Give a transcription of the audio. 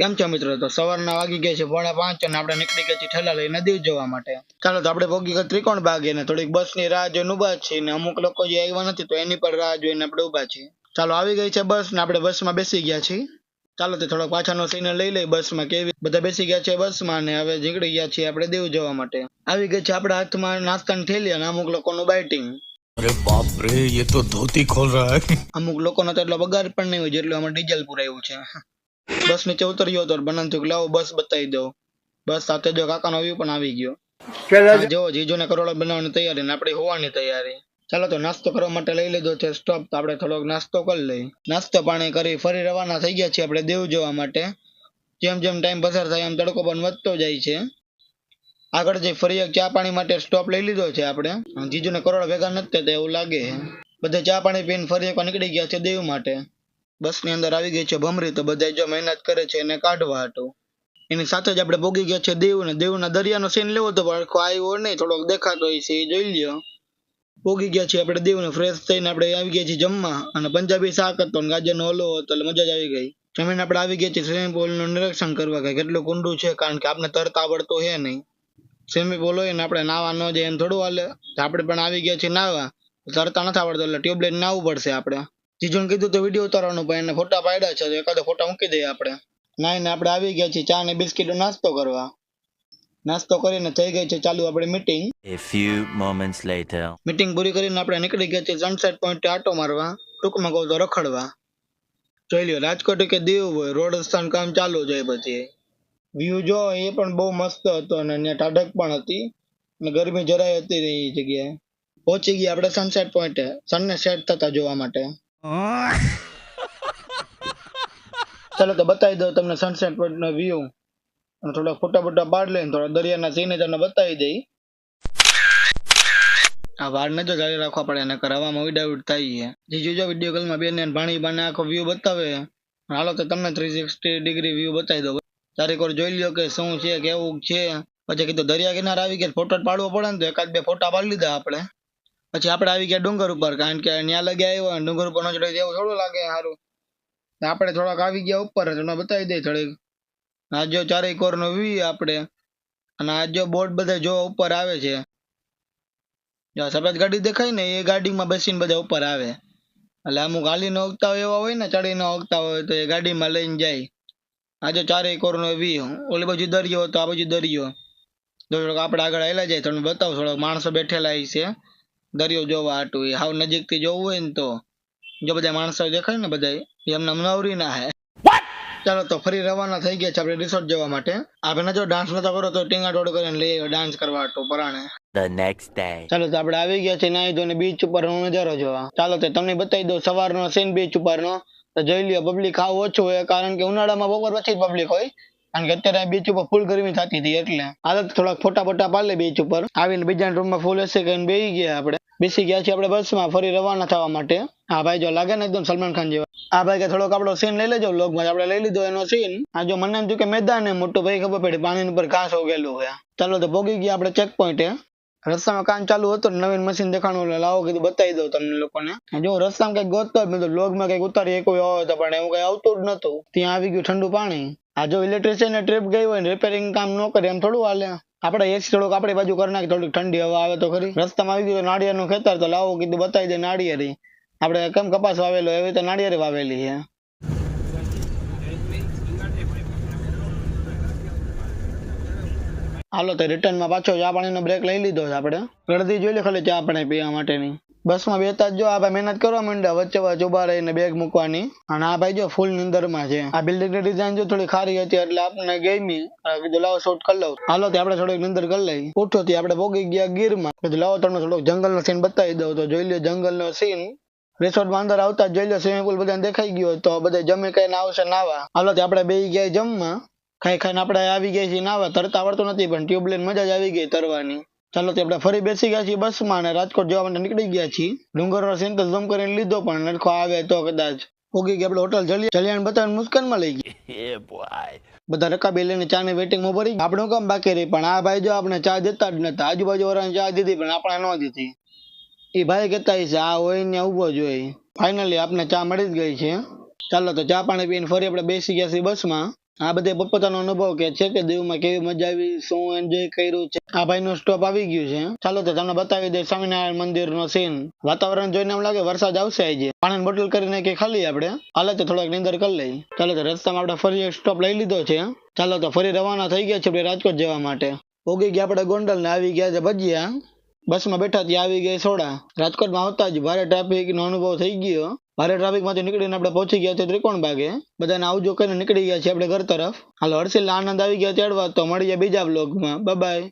કેમ છો મિત્રો? તો સવારના વાગી ગયા છે 4:30 અને આપણે નીકળી ગયા છીએ ઠેલા લઈને દીવ જવા માટે. ચાલો તો આપણે પહોંચી ગયા ત્રિકોણ બાગ અને થોડીક બસની રાહ જોઈને ઊભા છીએ ને અમુક લોકો જે આવ્યા નથી તો એની પર રાહ જોઈને આપણે ઊભા છીએ. ચાલો આવી ગઈ છે બસ ને આપણે બસમાં બેસી ગયા છીએ. ચાલો તો થોડોક પાછળનો સિગ્નલ લઈ લઈ બસમાં કેવી બધા બેસી ગયા છે બસમાં ને હવે નીકળી ગયા છીએ આપણે દીવ જવા માટે. આવી ગઈ છે આપણા હાથમાં નાસ્તાની થેલી અને અમુક લોકોનું બાઇટિંગ. अरे बाप रे ये तो धोती खोल रहा है। અમુક લોકોનો તો એટલો બગાડ પણ નહીં હોય જેટલું આમાં ડીઝલ પુરાયું છે. બસ નીચે ઉતર્યો તો બનાન થયું કે લાવો બસ બતાવી દો. બસ સાથે જો કાકાનો વ્યૂ પણ આવી ગયો. જો જીજુને કરોડો બનાવવાની તૈયારી ને આપણે હોવાની તૈયારી. ચાલો તો નાસ્તો કરવા માટે લઈ લીધો છે સ્ટોપ, તો આપણે થોડોક નાસ્તો કરી લઈ. નાસ્તો પાણી કરી ફરી રવાના થઈ ગયા છીએ આપણે દીવ જવા માટે. જેમ જેમ ટાઈમ પસાર થાય એમ તડકો પણ વધતો જાય છે. આગળ જઈ ફરી એક ચા પાણી માટે સ્ટોપ લઈ લીધો છે આપણે. જીજુને કરોડો ભેગા નથી થતા એવું લાગે છે. બધા ચા પાણી પીને ફરી એકવાર નીકળી ગયા છે દીવ માટે. બસની અંદર આવી ગઈ છે ભમરી, તો બધા જો મહેનત કરે છે એને કાઢવા હતું. એની સાથે જ આપણે ભોગી ગયા છે દીવ ને દીવના દરિયાનો સીન લેવો તો પણ આવ્યો નહીં, થોડોક દેખાતો હોય છે એ જોઈ લ્યો. ભોગી ગયા છીએ આપણે દીવ ને ફ્રેશ થઈને આપણે આવી ગયા છીએ જમવા અને પંજાબી શાક હતો ને ગાજરનો હલવો હતો એટલે મજા જ આવી ગઈ. જમીને આપણે આવી ગયા છીએ સ્વિમિંગ પુલનું નિરીક્ષણ કરવા કે કેટલું કુંડું છે, કારણ કે આપણે તરતા આવડતું છે નહીં. સ્વિમિંગ પુલ હોય ને આપણે નાવા ન જાય એમ થોડું હાલે. આપણે પણ આવી ગયા છીએ નાવા, તરતા નથી આવડતું એટલે ટ્યુબ લઈને નાવું પડશે આપણે. જીજુને કીધું તો વિડીયો ઉતારવાનું પણ એને ફોટા પાડ્યા છે તો એકાદો ફોટા મૂકી દઈએ આપણે. નાઈને આપણે આવી ગયા છીએ ચા ને બિસ્કીટનો નાસ્તો કરવા. નાસ્તો કરીને થઈ ગઈ છે ચાલુ આપણે meeting. A few moments later. Meeting પૂરી કરીને આપણે નીકળી ગયા છીએ સનસેટ પોઈન્ટ આટો મારવા, ટૂંકમાં કહું તો રખડવા. જોઈ લ્યો રાજકોટ કે દીવ હોય રોડ રસ્તાનું કામ ચાલુ જ હોય. પછી વ્યૂ જો એ પણ બહુ મસ્ત હતો અને અહીંયા ઠાઢક પણ હતી અને ગરમી જરાય હતી એ જગ્યાએ. પહોંચી ગયા આપણે સનસેટ પોઈન્ટે સનને સેટ થતા જોવા માટે. ચાલો તો બતાવી દઉં તમને સનસેટ પોઈન્ટનો વ્યૂ અને થોડા ફોટા બોટા પાડી લઈને થોડા દરિયાના સીને તમને બતાવી દઈ. આ વાળને તો જાળી રાખવા પડે અને હવામાં ઉડાઉડ થાય છે. જીજુ જો વિડીયો કોલમાં બેન ભાણી બાને આખો વ્યૂ બતાવે. હાલો તો તમને 360 ડિગ્રી વ્યૂ બતાવી દો. તારીખ વાર જોઈ લ્યો કે શું છે કેવું છે. પછી કીધું દરિયા કિનારે આવી ગયા ફોટો પાડવો પડે ને તો એકાદ બે ફોટા પાડી લીધા આપણે. પછી આપણે આવી ગયા ડુંગર ઉપર, કારણ કે ત્યાં લગ્યા આવ્યો ડુંગર ઉપર ન ચડે એવું થોડું લાગે સારું. આપણે થોડાક આવી ગયા ઉપર તમને બતાવી દઈએ થોડીક. આ જો ચારેય કોરનો વ્યૂ આપણે અને આ જો બોટ બધા જો ઉપર આવે છે. સફેદ ગાડી દેખાય ને એ ગાડીમાં બેસીને બધા ઉપર આવે. એટલે અમુક હાલીને ઓગતા હોય એવા હોય ને ચડીને ઓગતા હોય તો એ ગાડીમાં લઈને જાય. આજે ચારેય કોરનો વ્યૂ. ઓલી બાજુ દરિયો હતો, આ બાજુ દરિયો. આપણે આગળ આવેલા જાય તમને બતાવું. થોડોક માણસો બેઠેલા છે દરિયો જોવા હાટું. એ હાવ નજીકથી જોવું હોય ને તો જો બધા માણસો દેખાય ને બધા એમને નવરી ના હે. ચાલો તો ફરી રવાના થઈ ગયા છે આપણે રિસોર્ટ જવા માટે. આપણે જો ડાન્સ નતો કરો તો ટીંગા ટોડ કરીને લઈ આવ્યો ડાન્સ કરવા તો પરાણે. The next day. ચાલો તો આપણે આવી ગયા છે નાઈ ધોઈને બીચ ઉપરનો નજારો જોવા. ચાલો તો તમને બતાવી દઉં સવારનો સીન બીચ ઉપરનો. તો જોઈ લ્યો પબ્લિક આવ ઓછું હોય, કારણ કે ઉનાળામાં બપોર પછી પબ્લિક હોય, કારણ કે અત્યારે બીચ ઉપર ફૂલ ગરમી થતી હતી એટલે. હાલત થોડાક ફોટા બોટા પાડલે બીચ ઉપર. આવીને બીજા રૂમમાં ફૂલ એસી કરીને બેસી ગયા આપણે. બેસી ગયા છીએ આપણે બસમાં ફરી રવાના થવા માટે. હા ભાઈ જો લાગે ને એકદમ સલમાન ખાન જેવા. આ ભાઈ કે થોડોક આપણો સીન લઈ લેજો વ્લોગમાં. આપણે લઈ લીધો એનો સીન. આ જો મને એમ થયું કે મેદાન ને મોટું ભાઈ ખબર પડી પાણી ઉપર ઘાસ ઉગેલું હોય. ચાલો તો ભોગી ગયા આપણે ચેક પોઈન્ટે. રસ્તામાં કામ ચાલુ હતું નવીન મશીન દેખાણું લાવો કીધું બતાવી દઉં તમને લોકોને. જો રસ્તામાં કઈક ગોતતો જ નતો, વ્લોગમાં કઈક ઉતારી કોઈ હોય તો પણ એવું કઈ આવતું જ નતું. ત્યાં આવી ગયું ઠંડુ પાણી. આ જો ઇલેક્ટ્રિશિયન ને ટ્રીપ ગઈ હોય ને રિપેરિંગ કામ ન કરે એમ થોડું હાલે. આપણે એસી થોડુંક આપણી બાજુ કરી નાખી, થોડીક ઠંડી હવા આવે તો ખરી. રસ્તામાં આવી ગયું નાળિયેરનું ખેતર, તો લાવો કીધું બતાવી દે નાળિયેરી. આપણે કેમ કપાસ વાવેલો એવી રીતે નાળિયેરી વાવેલી છે. હાલો તો રિટર્નમાં પાછો ચા પાણીનો બ્રેક લઈ લીધો છે આપણે. ગળદી જોઈ લે ખાલી ચા પાણી પીવા માટેની. બસમાં બેતા જો આ ભાઈ મહેનત કરવા માંડ્યા વચ્ચે વચ્ચે ઉભા રહીને બેગ મૂકવાની. અને આ ભાઈ જો ફૂલ નિંદરમાં છે. આ બિલ્ડિંગની ડિઝાઇન જો થોડી ખારી હતી એટલે આપણે ગમી, કીધું લાવો શૂટ કરી લઉં. હાલો તે આપણે થોડીક નિંદર કરી લઈ. ઉઠો થી આપણે ભોગી ગયા ગીરમાં. કીધું લાવો તમને થોડોક જંગલનો સીન બતાવી દઉં. તો જોઈ લો જંગલનો સીન. રિસોર્ટમાં અંદર આવતા જોઈ લો સ્વિમિંગ પુલ બધા દેખાઈ ગયો, તો બધા જમી કઈને આવશે નાવા. હાલો તે આપણે બેસી ગયા જમવા. ખાઈ ખાઈને આપણે આવી ગયા છીએ નાવા. તરતા આવડતું નથી પણ ટ્યુબ લઈને મજા જ આવી ગઈ તરવાની. ચાલો તે આપણે ફરી બેસી ગયા છીએ બસમાં અને રાજકોટ જવા માટે નીકળી ગયા છીએ. ડુંગરનો સીન તો ઝૂમ કરીને લીધો પણ નરખો આવે તો કદાચ. ઉગી ગયા આપણે હોટલ જલિયાણ બતાવીને મુસ્કાનમાં લઈ ગયા. બધા રકાબી લઈને ચા ની વેટિંગમાં ભરી. આપણું કામ બાકી રહી, પણ આ ભાઈ જો આપણે ચા દેતા જ નતા. આજુબાજુ વાળાને ચા દીધી પણ આપણે ન દીધી. એ ભાઈ કહેતા છે આ હોય ને ઉભો જોઈએ. ફાઇનલી આપણે ચા મળી જ ગઈ છે. ચાલો તો ચા પાણી પીને ફરી આપણે બેસી ગયા છીએ બસમાં. આ બધે પોતપોતાનો અનુભવ કે છે કે દીવમાં કેવી મજા આવી, શું એન્જોય કર્યું છે. આ ભાઈનું સ્ટોપ આવી ગયું છે. ચાલો તો તમને બતાવી દે સ્વામિનારાયણ મંદિરનો સીન. વાતાવરણ જોઈને એમ લાગે વરસાદ આવશે આજે. પાણીની બોટલ કરીને કે ખાલી આપણે હાલે તો થોડોક નીંદર કરી લઈ. ચાલો તો રસ્તામાં આપણે ફરી એક સ્ટોપ લઈ લીધો છે. ચાલો તો ફરી રવાના થઈ ગયા છે આપણે રાજકોટ જવા માટે. પોગી ગયા આપણે ગોંડલ ને આવી ગયા છે ભજીયા. બસમાં બેઠા ત્યાં આવી ગઈ સોડા. રાજકોટમાં આવતા જ ભારે ટ્રાફિકનો અનુભવ થઈ ગયો. ભારે ટ્રાફિકમાંથી નીકળીને આપણે પહોંચી ગયા છે ત્રિકોણ બાગે. બધાને આવજો કરીને નીકળી ગયા છે આપણે ઘર તરફ. હાલો હર્ષિલ આનંદ આવી ગયા તેડવા. તો મળીએ બીજા બ્લોગમાં. Bye bye.